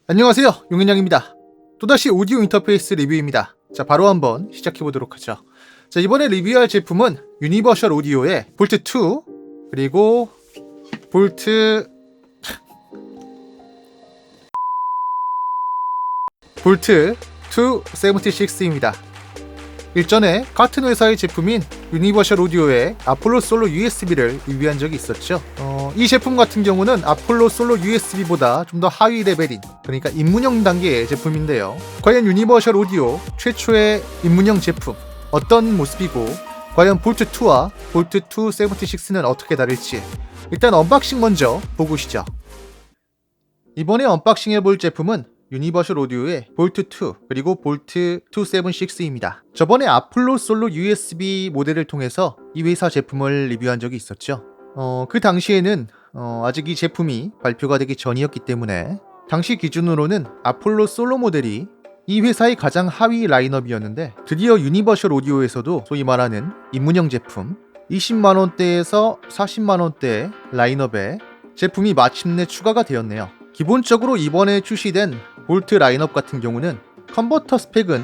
안녕하세요, 용현양입니다. 또다시 오디오 인터페이스 리뷰입니다. 자, 바로 한번 시작해보도록 하죠. 자, 이번에 리뷰할 제품은 유니버셜 오디오의 볼트2 그리고 볼트 276입니다. 일전에 같은 회사의 제품인 유니버셜 오디오의 아폴로 솔로 USB를 리뷰한 적이 있었죠. 이 제품 같은 경우는 아폴로 솔로 USB보다 좀 더 하위 레벨인, 그러니까 입문형 단계의 제품인데요. 과연 유니버셜 오디오 최초의 입문형 제품 어떤 모습이고, 과연 볼트2와 볼트2 76는 어떻게 다를지 일단 언박싱 먼저 보고 오시죠. 이번에 언박싱 해볼 제품은 유니버셜 오디오의 볼트2 그리고 볼트 276입니다. 저번에 아폴로 솔로 USB 모델을 통해서 이 회사 제품을 리뷰한 적이 있었죠. 그 당시에는 아직 이 제품이 발표가 되기 전이었기 때문에 당시 기준으로는 아폴로 솔로 모델이 이 회사의 가장 하위 라인업이었는데, 드디어 유니버셜 오디오에서도 소위 말하는 입문형 제품 20만원대에서 40만원대 라인업에 제품이 마침내 추가가 되었네요. 기본적으로 이번에 출시된 볼트 라인업 같은 경우는 컨버터 스펙은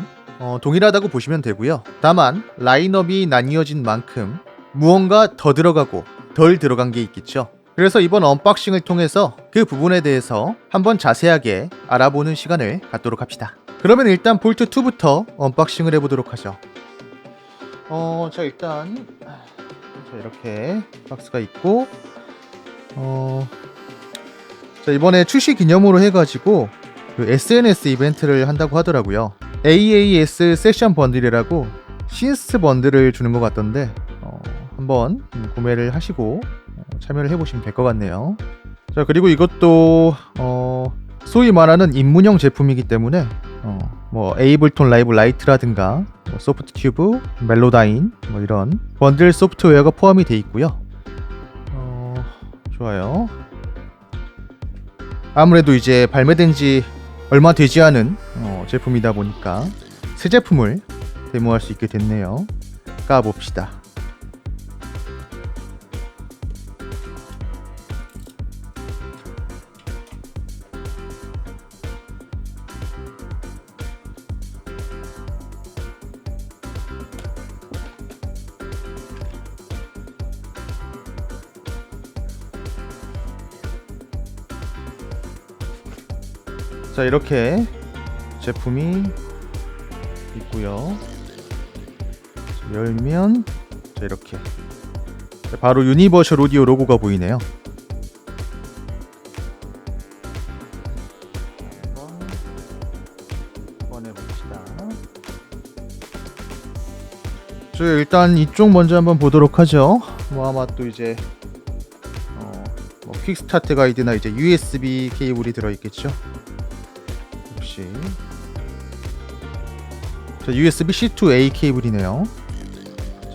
동일하다고 보시면 되고요. 다만 라인업이 나뉘어진 만큼 무언가 더 들어가고 덜 들어간 게 있겠죠. 그래서 이번 언박싱을 통해서 그 부분에 대해서 한번 자세하게 알아보는 시간을 갖도록 합시다. 그러면 일단 볼트 2부터 언박싱을 해보도록 하죠. 자, 일단 이렇게 박스가 있고, 자, 이번에 출시 기념으로 해가지고 그 SNS 이벤트를 한다고 하더라고요. AAS 세션 번들이라고 신스 번들을 주는 것 같던데, 한번 구매를 하시고 참여를 해보시면 될 것 같네요. 자, 그리고 이것도 소위 말하는 입문형 제품이기 때문에 뭐 에이블톤 라이브 라이트라든가 뭐 소프트 튜브, 멜로다인 뭐 이런 번들 소프트웨어가 포함이 돼 있고요. 좋아요. 아무래도 이제 발매된 지 얼마 되지 않은 제품이다 보니까 새 제품을 데모할 수 있게 됐네요. 까봅시다. 자, 이렇게 제품이 있고요. 열면 자, 이렇게 바로 유니버셜 오디오 로고가 보이네요. 한번 꺼내봅시다. 저 일단 이쪽 먼저 한번 보도록 하죠. 뭐 아마 또 이제 뭐 퀵스타트 가이드나 이제 USB 케이블이 들어있겠죠. 자, USB C2A 케이블이네요.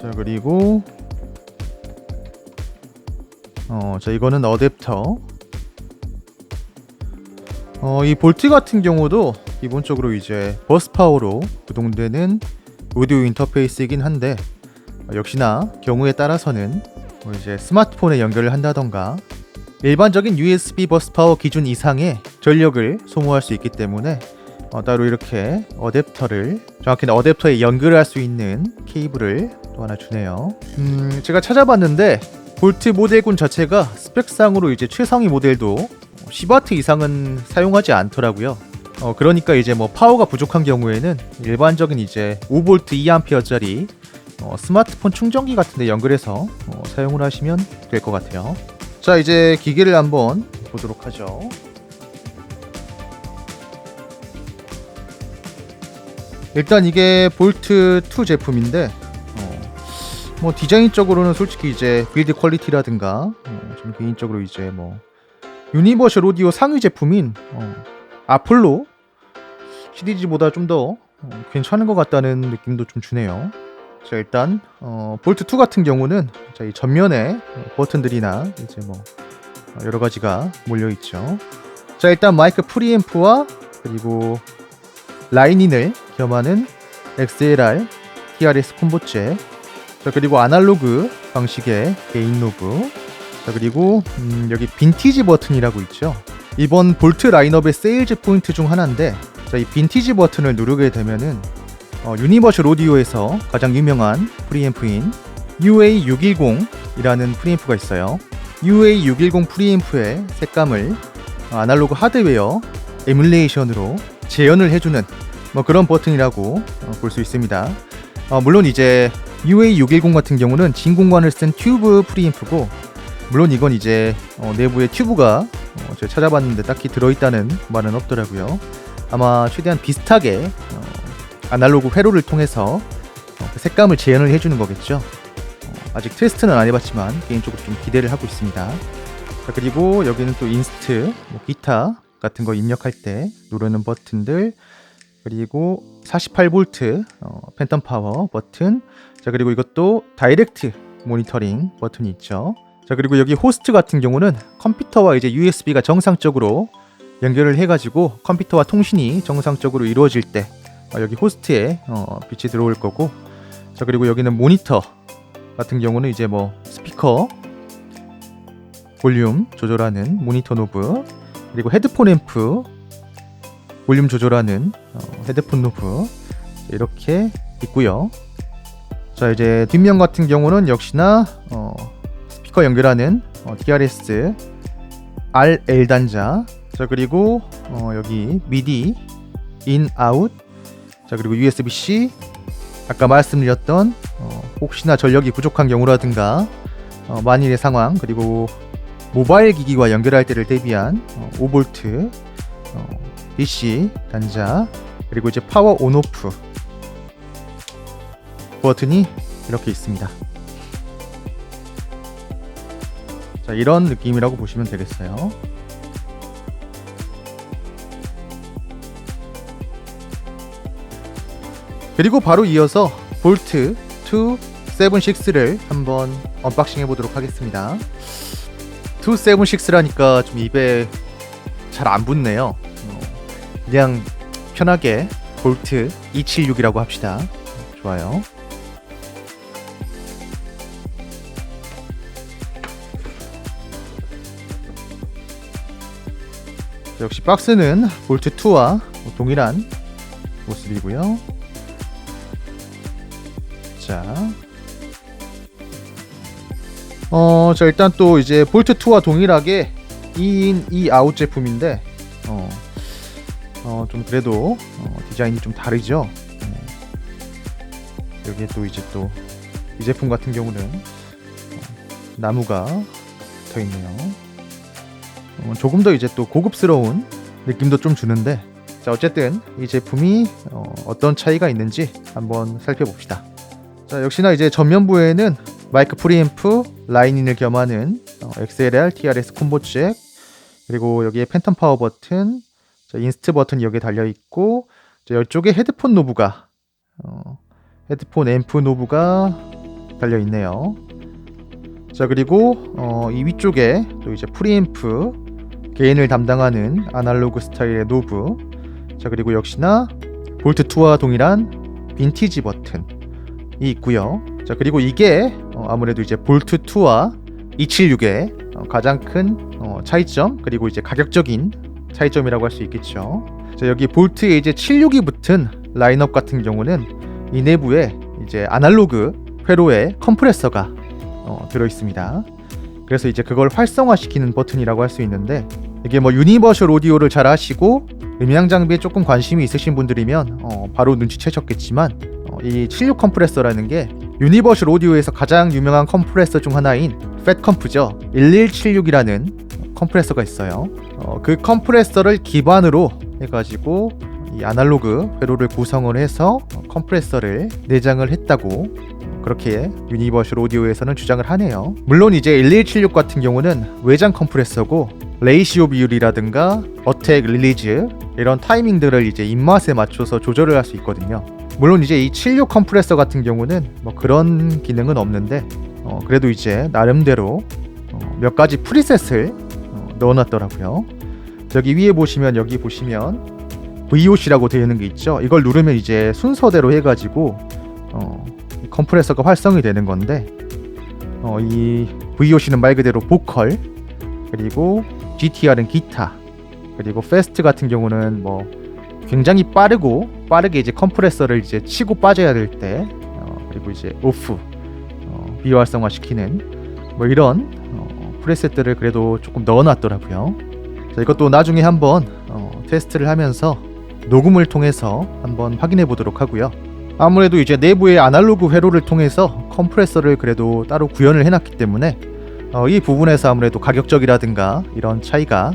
자, 그리고 자, 이거는 어댑터. 이 볼트 같은 경우도 기본적으로 이제 버스 파워로 구동되는 오디오 인터페이스이긴 한데, 역시나 경우에 따라서는 뭐 이제 스마트폰에 연결을 한다던가 일반적인 USB 버스 파워 기준 이상의 전력을 소모할 수 있기 때문에 따로 이렇게 어댑터를, 정확히는 어댑터에 연결을 할 수 있는 케이블을 또 하나 주네요. 제가 찾아봤는데 볼트 모델군 자체가 스펙상으로 이제 최상위 모델도 10W 이상은 사용하지 않더라고요. 그러니까 이제 뭐 파워가 부족한 경우에는 일반적인 이제 5V 2A짜리 스마트폰 충전기 같은 데 연결해서 사용을 하시면 될 것 같아요. 자, 이제 기계를 한번 보도록 하죠. 일단 이게 볼트 2 제품인데 뭐 디자인적으로는 솔직히 이제 빌드 퀄리티라든가 좀 개인적으로 이제 뭐 유니버셜 오디오 상위 제품인 아폴로 시리즈보다 좀 더 괜찮은 것 같다는 느낌도 좀 주네요. 자, 일단 볼트 2 같은 경우는 자, 이 전면에 버튼들이나 이제 뭐 여러 가지가 몰려 있죠. 자, 일단 마이크 프리앰프와 그리고 라인인을 겸하는 XLR, TRS 콤보잭. 자, 그리고 아날로그 방식의 게인 노브. 자, 그리고 여기 빈티지 버튼이라고 있죠. 이번 볼트 라인업의 세일즈 포인트 중 하나인데, 자, 이 빈티지 버튼을 누르게 되면은 유니버셜 오디오에서 가장 유명한 프리앰프인 UA610이라는 프리앰프가 있어요. UA610 프리앰프의 색감을 아날로그 하드웨어 에뮬레이션으로 재현을 해주는 그런 버튼이라고 볼 수 있습니다. 물론 이제 UA610 같은 경우는 진공관을 쓴 튜브 프리앰프고, 물론 이건 이제 내부에 튜브가 제가 찾아봤는데 딱히 들어있다는 말은 없더라고요. 아마 최대한 비슷하게 아날로그 회로를 통해서 그 색감을 재현을 해주는 거겠죠. 아직 테스트는 안 해봤지만 개인적으로 좀 기대를 하고 있습니다. 자, 그리고 여기는 또 인스트, 기타 같은 거 입력할 때 누르는 버튼들, 그리고 48V 팬텀 파워 버튼, 자, 그리고 이것도 다이렉트 모니터링 버튼이 있죠. 자, 그리고 여기 호스트 같은 경우는 컴퓨터와 이제 USB가 정상적으로 연결을 해가지고 컴퓨터와 통신이 정상적으로 이루어질 때 여기 호스트에 빛이 들어올 거고, 자, 그리고 여기는 모니터 같은 경우는 이제 스피커 볼륨 조절하는 모니터 노브, 그리고 헤드폰 앰프 볼륨 조절하는 헤드폰 노브 이렇게 있고요. 자, 이제 뒷면 같은 경우는 역시나 스피커 연결하는 TRS RL 단자, 자, 그리고 여기 미디 인 아웃, 자, 그리고 USB-C, 아까 말씀드렸던 혹시나 전력이 부족한 경우라든가 만일의 상황, 그리고 모바일 기기와 연결할 때를 대비한 5V DC 단자, 그리고 이제 파워 온오프 버튼이 이렇게 있습니다. 자, 이런 느낌이라고 보시면 되겠어요. 그리고 바로 이어서 볼트 276를 한번 언박싱 해보도록 하겠습니다. 276라니까 좀 입에 잘 안 붙네요. 그냥 편하게 볼트 276이라고 합시다. 좋아요. 역시 박스는 볼트 2와 동일한 모습이고요. 자, 자, 일단 또 이제 볼트 2와 동일하게 2인 2아웃 제품인데 좀 그래도 디자인이 좀 다르죠. 여기에 또 이제 또 이 제품 같은 경우는 나무가 붙어 있네요. 조금 더 이제 또 고급스러운 느낌도 좀 주는데, 자, 어쨌든 이 제품이 어떤 차이가 있는지 한번 살펴봅시다. 자, 역시나 이제 전면부에는 마이크 프리앰프 라인인을 겸하는 XLR TRS 콤보 잭, 그리고 여기에 팬텀 파워 버튼, 자, 인스트 버튼이 여기에 달려 있고, 자, 이쪽에 헤드폰 노브가 헤드폰 앰프 노브가 달려 있네요. 자, 그리고 이 위쪽에 또 이제 프리앰프 게인을 담당하는 아날로그 스타일의 노브, 자, 그리고 역시나 볼트 2와 동일한 빈티지 버튼이 있고요. 자, 그리고 이게 아무래도 이제 볼트 2와 276의 가장 큰 차이점, 그리고 이제 가격적인 차이점이라고 할 수 있겠죠. 자, 여기 볼트에 이제 76이 붙은 라인업 같은 경우는 이 내부에 이제 아날로그 회로에 컴프레서가 들어 있습니다. 그래서 이제 그걸 활성화시키는 버튼이라고 할 수 있는데, 이게 유니버셜 오디오를 잘 하시고 음향 장비에 조금 관심이 있으신 분들이면 바로 눈치채셨겠지만, 이 76 컴프레서라는 게 유니버셜 오디오에서 가장 유명한 컴프레서 중 하나인 팻 컴프죠. 1176이라는 컴프레서가 있어요. 그 컴프레서를 기반으로 해가지고 이 아날로그 회로를 구성을 해서 컴프레서를 내장을 했다고 그렇게 유니버셜 오디오에서는 주장을 하네요. 물론 이제 1176 같은 경우는 외장 컴프레서고 레이시오 비율이라든가 어택, 릴리즈 이런 타이밍들을 이제 입맛에 맞춰서 조절을 할 수 있거든요. 물론 이제 이 76 컴프레서 같은 경우는 그런 기능은 없는데 그래도 이제 나름대로 몇 가지 프리셋을 넣어놨더라고요. 저기 위에 보시면, 여기 보시면 VOC라고 되어 있는 게 있죠. 이걸 누르면 이제 순서대로 해가지고 컴프레서가 활성이 되는 건데, 이 VOC는 말 그대로 보컬, 그리고 GTR은 기타, 그리고 패스트 같은 경우는 뭐 굉장히 빠르게 이제 컴프레서를 이제 치고 빠져야 될 때, 그리고 이제 오프, 비활성화 시키는 뭐 이런 프레셋들을 그래도 조금 넣어놨더라고요. 자, 이것도 나중에 한번 테스트를 하면서 녹음을 통해서 한번 확인해 보도록 하고요. 아무래도 이제 내부의 아날로그 회로를 통해서 컴프레서를 그래도 따로 구현을 해놨기 때문에 이 부분에서 아무래도 가격적이라든가 이런 차이가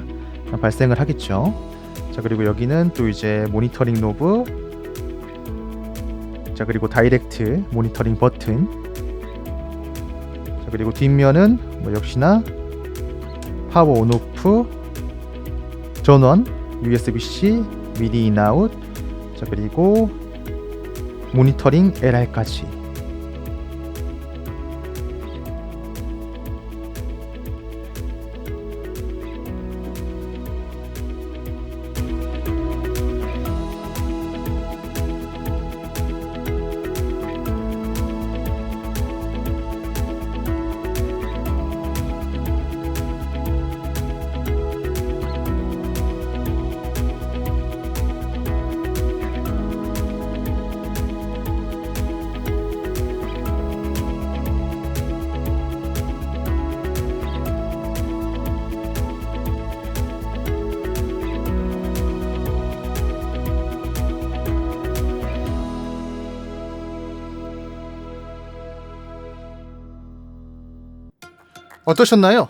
발생을 하겠죠. 자, 그리고 여기는 또 이제 모니터링 노브, 자, 그리고 다이렉트 모니터링 버튼, 자, 그리고 뒷면은 뭐 역시나 파워 온오프, 전원, USB-C, 미디 인아웃, 자, 그리고 모니터링 LR까지. 어떠셨나요?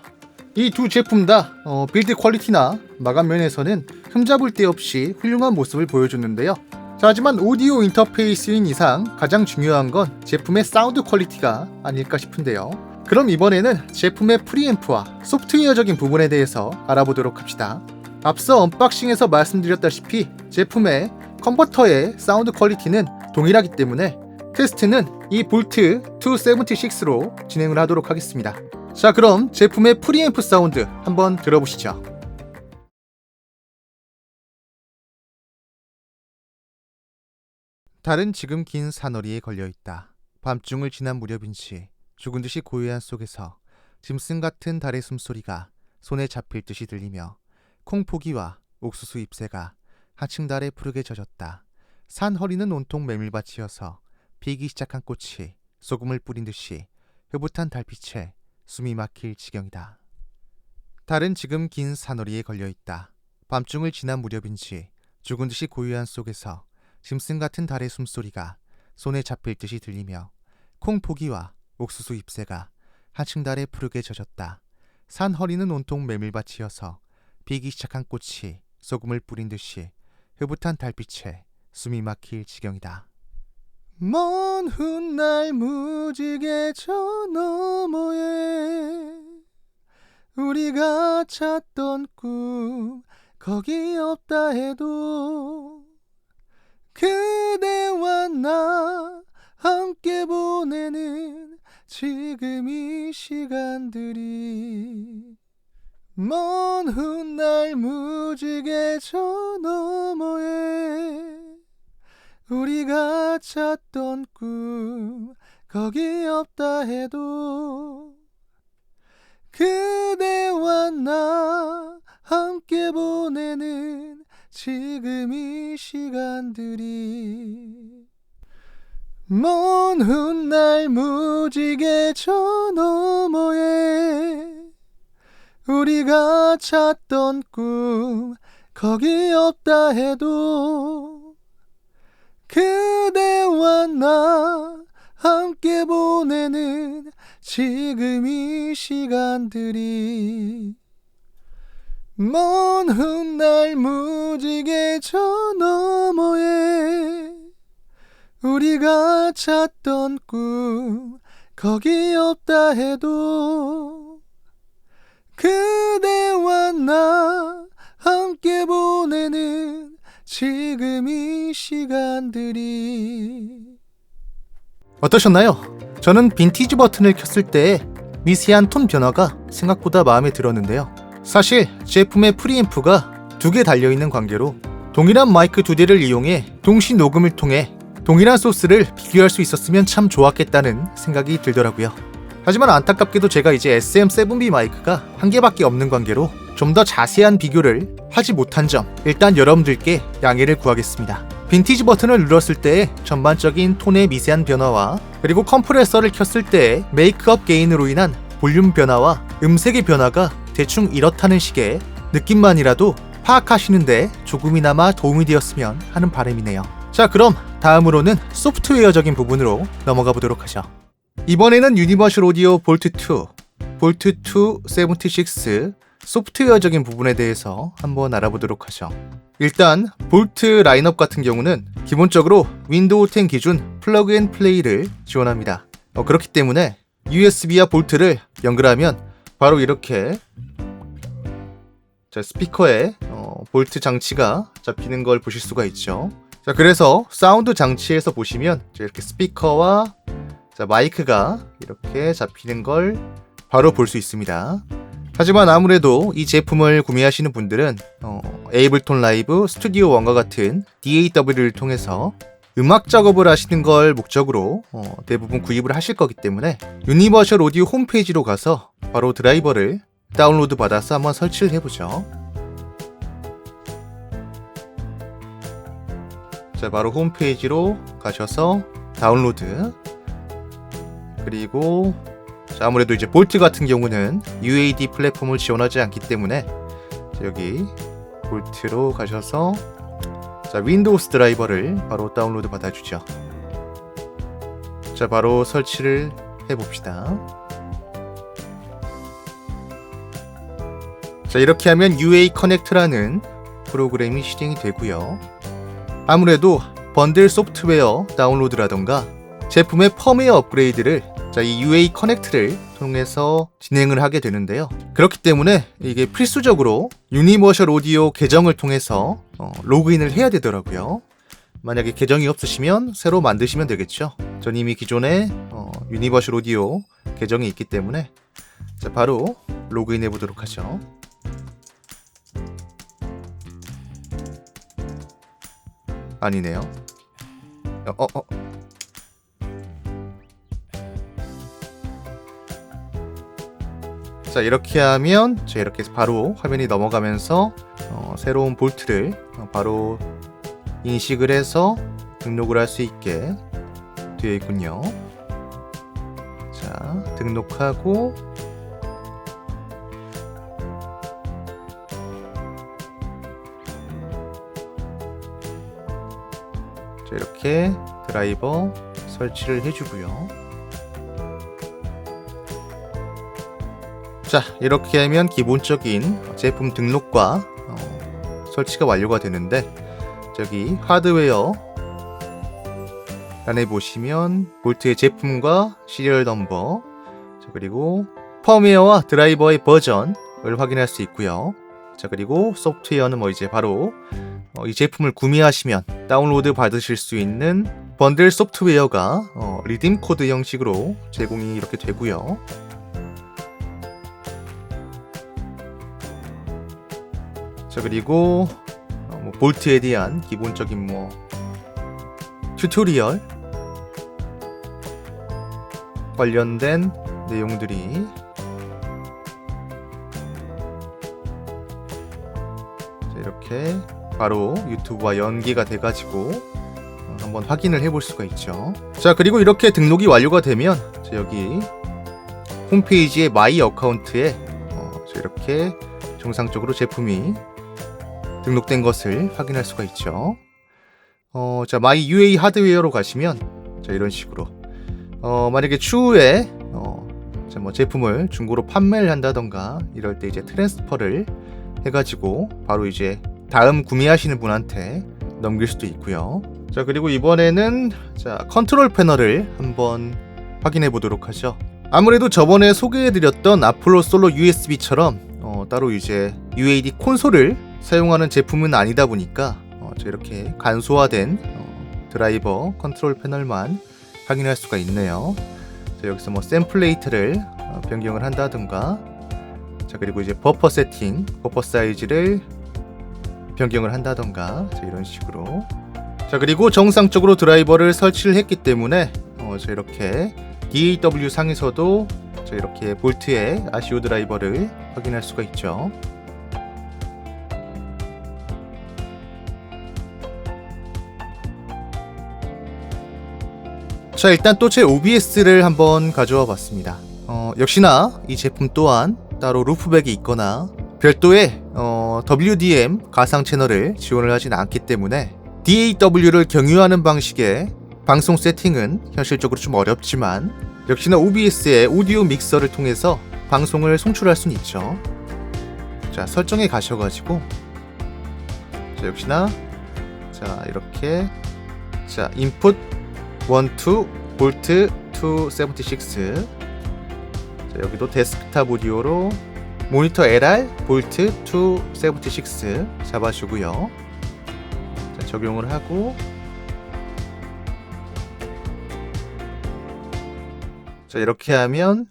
이 두 제품 다 빌드 퀄리티나 마감 면에서는 흠잡을 데 없이 훌륭한 모습을 보여줬는데요. 자, 하지만 오디오 인터페이스인 이상 가장 중요한 건 제품의 사운드 퀄리티가 아닐까 싶은데요. 그럼 이번에는 제품의 프리앰프와 소프트웨어적인 부분에 대해서 알아보도록 합시다. 앞서 언박싱에서 말씀드렸다시피 제품의 컨버터의 사운드 퀄리티는 동일하기 때문에 테스트는 이 볼트 276로 진행을 하도록 하겠습니다. 자, 그럼 제품의 프리앰프 사운드 한번 들어보시죠. 달은 지금 긴 사너리에 걸려있다. 밤중을 지난 무렵인지 죽은 듯이 고요한 속에서 짐승 같은 달의 숨소리가 손에 잡힐 듯이 들리며 콩포기와 옥수수 잎새가 한층 달에 푸르게 젖었다. 산 허리는 온통 메밀밭이어서 피기 시작한 꽃이 소금을 뿌린 듯이 흐뭇한 달빛에 숨이 막힐 지경이다. 달은 지금 긴 사너리에 걸려있다. 밤중을 지난 무렵인지 죽은 듯이 고요한 속에서 짐승 같은 달의 숨소리가 손에 잡힐 듯이 들리며 콩포기와 옥수수 잎새가 한층 달에 푸르게 젖었다. 산 허리는 온통 메밀밭이어서 피기 시작한 꽃이 소금을 뿌린 듯이 흐뭇한 달빛에 숨이 막힐 지경이다. 먼 훗날 무지개 저 너머에 우리가 찾던 꿈 거기 없다 해도 그대와 나 함께 보내는 지금 이 시간들이 먼 훗날 무지개 저 너머에 우리가 찾던 꿈 거기 없다 해도 그대와 나 함께 보내는 지금 이 시간들이 먼 훗날 무지개 저 너머에 우리가 찾던 꿈 거기 없다 해도 그대와 나 함께 보내는 지금 이 시간들이 먼 훗날 무지개 저 너머에 우리가 찾던 꿈 거기 없다 해도 그대와 나 함께 보내는 지금 이 시간들이. 어떠셨나요? 저는 빈티지 버튼을 켰을 때 미세한 톤 변화가 생각보다 마음에 들었는데요. 사실 제품의 프리앰프가 2개 달려있는 관계로 동일한 마이크 2대를 이용해 동시 녹음을 통해 동일한 소스를 비교할 수 있었으면 참 좋았겠다는 생각이 들더라고요. 하지만 안타깝게도 제가 이제 SM7B 마이크가 1개밖에 없는 관계로 좀 더 자세한 비교를 하지 못한 점 일단 여러분들께 양해를 구하겠습니다. 빈티지 버튼을 눌렀을 때의 전반적인 톤의 미세한 변화와 그리고 컴프레서를 켰을 때의 메이크업 게인으로 인한 볼륨 변화와 음색의 변화가 대충 이렇다는 식의 느낌만이라도 파악하시는데 조금이나마 도움이 되었으면 하는 바람이네요. 자, 그럼 다음으로는 소프트웨어적인 부분으로 넘어가 보도록 하죠. 이번에는 유니버셜 오디오 볼트2, 볼트2 76 소프트웨어적인 부분에 대해서 한번 알아보도록 하죠. 일단 볼트 라인업 같은 경우는 기본적으로 윈도우 10 기준 플러그 앤 플레이를 지원합니다. 그렇기 때문에 USB와 볼트를 연결하면 바로 이렇게 스피커에 볼트 장치가 잡히는 걸 보실 수가 있죠. 자, 그래서 사운드 장치에서 보시면 이렇게 스피커와 마이크가 이렇게 잡히는 걸 바로 볼 수 있습니다. 하지만 아무래도 이 제품을 구매하시는 분들은 에이블톤 라이브 스튜디오 1과 같은 DAW를 통해서 음악 작업을 하시는 걸 목적으로 대부분 구입을 하실 거기 때문에 유니버셜 오디오 홈페이지로 가서 바로 드라이버를 다운로드 받아서 한번 설치를 해보죠. 자, 바로 홈페이지로 가셔서 다운로드, 그리고 아무래도 이제 볼트 같은 경우는 UAD 플랫폼을 지원하지 않기 때문에 여기 볼트로 가셔서 윈도우스 드라이버를 바로 다운로드 받아주죠. 자, 바로 설치를 해봅시다. 자, 이렇게 하면 UA 커넥트라는 프로그램이 실행이 되고요. 아무래도 번들 소프트웨어 다운로드라던가 제품의 펌웨어 업그레이드를 이 UA 커넥트를 통해서 진행을 하게 되는데요. 그렇기 때문에 이게 필수적으로 유니버셜 오디오 계정을 통해서 로그인을 해야 되더라고요. 만약에 계정이 없으시면 새로 만드시면 되겠죠. 전 이미 기존에 유니버셜 오디오 계정이 있기 때문에 바로 로그인해 보도록 하죠. 아니네요. 자, 이렇게 하면 이렇게 바로 화면이 넘어가면서 새로운 볼트를 바로 인식을 해서 등록을 할 수 있게 되어 있군요. 자, 등록하고 자, 이렇게 드라이버 설치를 해주고요. 자, 이렇게 하면 기본적인 제품 등록과 설치가 완료가 되는데, 저기 하드웨어 안에 보시면 볼트의 제품과 시리얼 넘버, 그리고 펌웨어와 드라이버의 버전을 확인할 수 있고요. 자, 그리고 소프트웨어는 이제 바로 이 제품을 구매하시면 다운로드 받으실 수 있는 번들 소프트웨어가 리딤 코드 형식으로 제공이 이렇게 되고요. 자, 그리고 볼트에 대한 기본적인 튜토리얼 관련된 내용들이 이렇게 바로 유튜브와 연계가 돼가지고 한번 확인을 해볼 수가 있죠. 자, 그리고 이렇게 등록이 완료가 되면 여기 홈페이지의 마이 어카운트에 이렇게 정상적으로 제품이 등록된 것을 확인할 수가 있죠. 자, 마이 UA 하드웨어로 가시면 이런 식으로 만약에 추후에 제품을 중고로 판매를 한다던가 이럴 때 이제 트랜스퍼를 해가지고 바로 이제 다음 구매하시는 분한테 넘길 수도 있고요. 자, 그리고 이번에는 컨트롤 패널을 한번 확인해 보도록 하죠. 아무래도 저번에 소개해드렸던 아폴로 솔로 USB처럼 따로 이제 UAD 콘솔을 사용하는 제품은 아니다 보니까 이렇게 간소화된 드라이버 컨트롤 패널만 확인할 수가 있네요. 자, 여기서 샘플레이트를 변경을 한다든가, 자, 그리고 이제 버퍼 세팅, 버퍼 사이즈를 변경을 한다던가, 자, 이런 식으로. 자, 그리고 정상적으로 드라이버를 설치를 했기 때문에 자, 이렇게 DAW 상에서도 자, 이렇게 볼트의 RCO 드라이버를 확인할 수가 있죠. 자, 일단 또 제 OBS를 한번 가져와 봤습니다. 역시나 이 제품 또한 따로 루프백이 있거나 별도의 WDM 가상 채널을 지원을 하진 않기 때문에 DAW를 경유하는 방식의 방송 세팅은 현실적으로 좀 어렵지만 역시나 OBS의 오디오 믹서를 통해서 방송을 송출할 수는 있죠. 자, 설정에 가셔가지고 자, 역시나 자, 이렇게 자, 인풋 12 볼트 276 자, 여기도 데스크탑 오디오로 모니터 LR 볼트 276 잡아주고요. 자, 적용을 하고 자, 이렇게 하면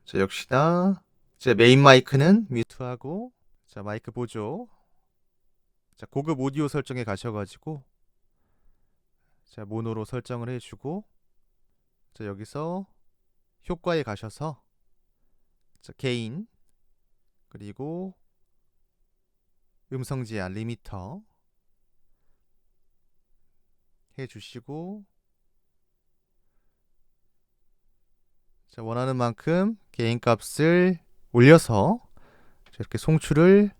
자, 역시나 제 메인 마이크는 뮤트하고 자, 마이크 보조 자, 고급 오디오 설정에 가셔가지고 자, 모노로 설정을 해주고 자, 여기서 효과에 가셔서 자, 게인 그리고 음성 제한 리미터 해주시고 자, 원하는 만큼 게인 값을 올려서 이렇게 송출을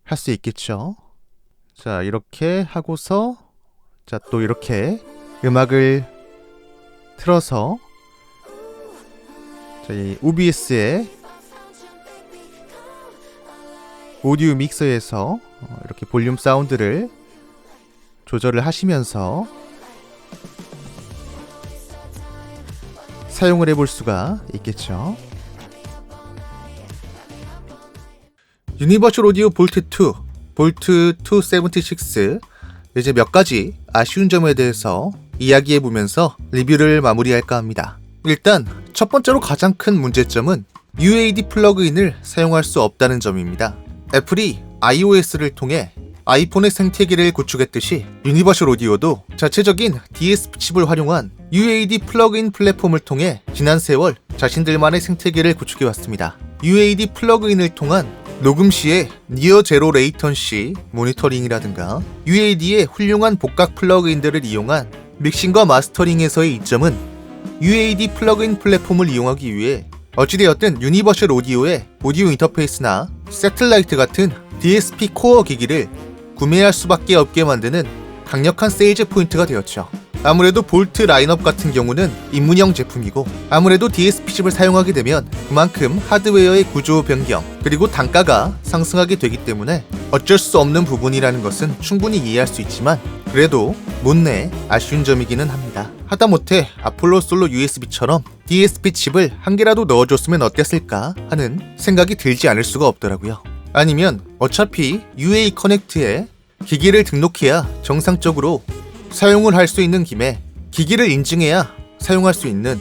할 수 있겠죠. 자, 이렇게 하고서 자, 또 이렇게 음악을 틀어서 저희 OBS의 오디오 믹서에서 이렇게 볼륨 사운드를 조절을 하시면서 사용을 해볼 수가 있겠죠. 유니버셜 오디오 볼트 2, 볼트 276 이제 몇 가지 아쉬운 점에 대해서 이야기해보면서 리뷰를 마무리할까 합니다. 일단 첫 번째로 가장 큰 문제점은 UAD 플러그인을 사용할 수 없다는 점입니다. 애플이 iOS를 통해 아이폰의 생태계를 구축했듯이 유니버셜 오디오도 자체적인 DSP 칩을 활용한 UAD 플러그인 플랫폼을 통해 지난 세월 자신들만의 생태계를 구축해왔습니다. UAD 플러그인을 통한 녹음 시에 니어 제로 레이턴시 모니터링이라든가 UAD의 훌륭한 복각 플러그인들을 이용한 믹싱과 마스터링에서의 이점은 UAD 플러그인 플랫폼을 이용하기 위해 어찌되었든 유니버셜 오디오의 오디오 인터페이스나 새틀라이트 같은 DSP 코어 기기를 구매할 수밖에 없게 만드는 강력한 세일즈 포인트가 되었죠. 아무래도 볼트 라인업 같은 경우는 입문형 제품이고 아무래도 DSP 칩을 사용하게 되면 그만큼 하드웨어의 구조 변경 그리고 단가가 상승하게 되기 때문에 어쩔 수 없는 부분이라는 것은 충분히 이해할 수 있지만 그래도 못내 아쉬운 점이기는 합니다. 하다못해 아폴로 솔로 USB처럼 DSP 칩을 한 개라도 넣어줬으면 어땠을까 하는 생각이 들지 않을 수가 없더라고요. 아니면 어차피 UA 커넥트에 기기를 등록해야 정상적으로 사용을 할 수 있는 김에 기기를 인증해야 사용할 수 있는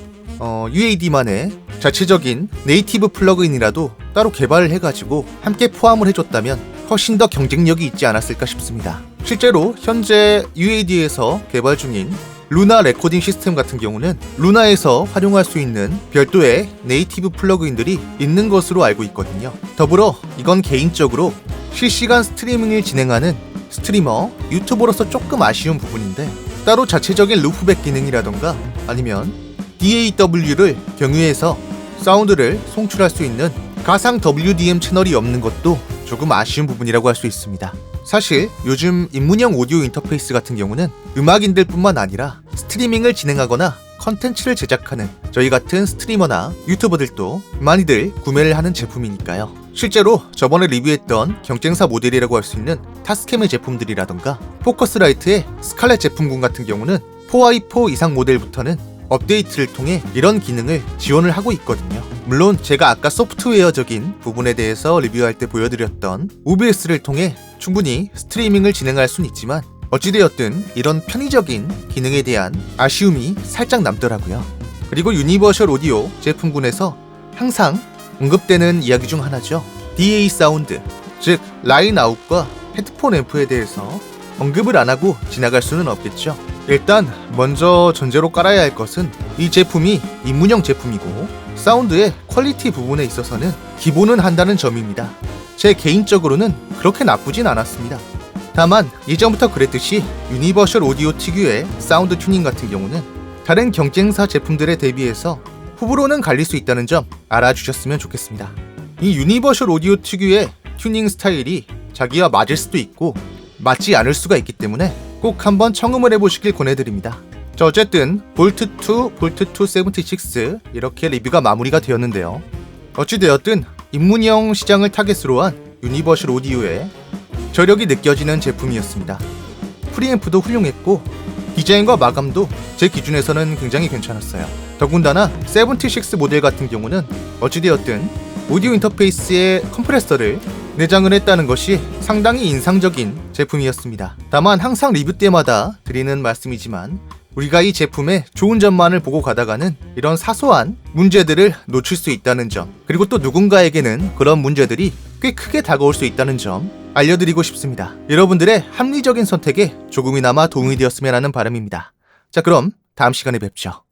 UAD만의 자체적인 네이티브 플러그인이라도 따로 개발을 해가지고 함께 포함을 해줬다면 훨씬 더 경쟁력이 있지 않았을까 싶습니다. 실제로 현재 UAD에서 개발 중인 루나 레코딩 시스템 같은 경우는 루나에서 활용할 수 있는 별도의 네이티브 플러그인들이 있는 것으로 알고 있거든요. 더불어 이건 개인적으로 실시간 스트리밍을 진행하는 스트리머, 유튜버로서 조금 아쉬운 부분인데 따로 자체적인 루프백 기능이라던가 아니면 DAW를 경유해서 사운드를 송출할 수 있는 가상 WDM 채널이 없는 것도 조금 아쉬운 부분이라고 할 수 있습니다. 사실 요즘 입문형 오디오 인터페이스 같은 경우는 음악인들 뿐만 아니라 스트리밍을 진행하거나 컨텐츠를 제작하는 저희 같은 스트리머나 유튜버들도 많이들 구매를 하는 제품이니까요. 실제로 저번에 리뷰했던 경쟁사 모델이라고 할 수 있는 타스캠의 제품들이라던가 포커스라이트의 스칼렛 제품군 같은 경우는 4i4 이상 모델부터는 업데이트를 통해 이런 기능을 지원을 하고 있거든요. 물론 제가 아까 소프트웨어적인 부분에 대해서 리뷰할 때 보여드렸던 OBS를 통해 충분히 스트리밍을 진행할 수는 있지만 어찌되었든 이런 편의적인 기능에 대한 아쉬움이 살짝 남더라고요. 그리고 유니버셜 오디오 제품군에서 항상 언급되는 이야기 중 하나죠. DA 사운드, 즉 라인 아웃과 헤드폰 앰프에 대해서 언급을 안 하고 지나갈 수는 없겠죠. 일단 먼저 전제로 깔아야 할 것은 이 제품이 입문형 제품이고 사운드의 퀄리티 부분에 있어서는 기본은 한다는 점입니다. 제 개인적으로는 그렇게 나쁘진 않았습니다. 다만 예전부터 그랬듯이 유니버셜 오디오 특유의 사운드 튜닝 같은 경우는 다른 경쟁사 제품들에 대비해서 호불호는 갈릴 수 있다는 점 알아주셨으면 좋겠습니다. 이 유니버셜 오디오 특유의 튜닝 스타일이 자기와 맞을 수도 있고 맞지 않을 수가 있기 때문에 꼭 한번 청음을 해보시길 권해드립니다. 자, 어쨌든 볼트2, 볼트2 76 이렇게 리뷰가 마무리가 되었는데요. 어찌되었든 입문형 시장을 타겟으로 한 유니버셜 오디오의 저력이 느껴지는 제품이었습니다. 프리앰프도 훌륭했고 디자인과 마감도 제 기준에서는 굉장히 괜찮았어요. 더군다나 76 모델 같은 경우는 어찌되었든 오디오 인터페이스에 컴프레서를 내장을 했다는 것이 상당히 인상적인 제품이었습니다. 다만 항상 리뷰 때마다 드리는 말씀이지만 우리가 이 제품의 좋은 점만을 보고 가다가는 이런 사소한 문제들을 놓칠 수 있다는 점, 그리고 또 누군가에게는 그런 문제들이 꽤 크게 다가올 수 있다는 점 알려드리고 싶습니다. 여러분들의 합리적인 선택에 조금이나마 도움이 되었으면 하는 바람입니다. 자, 그럼 다음 시간에 뵙죠.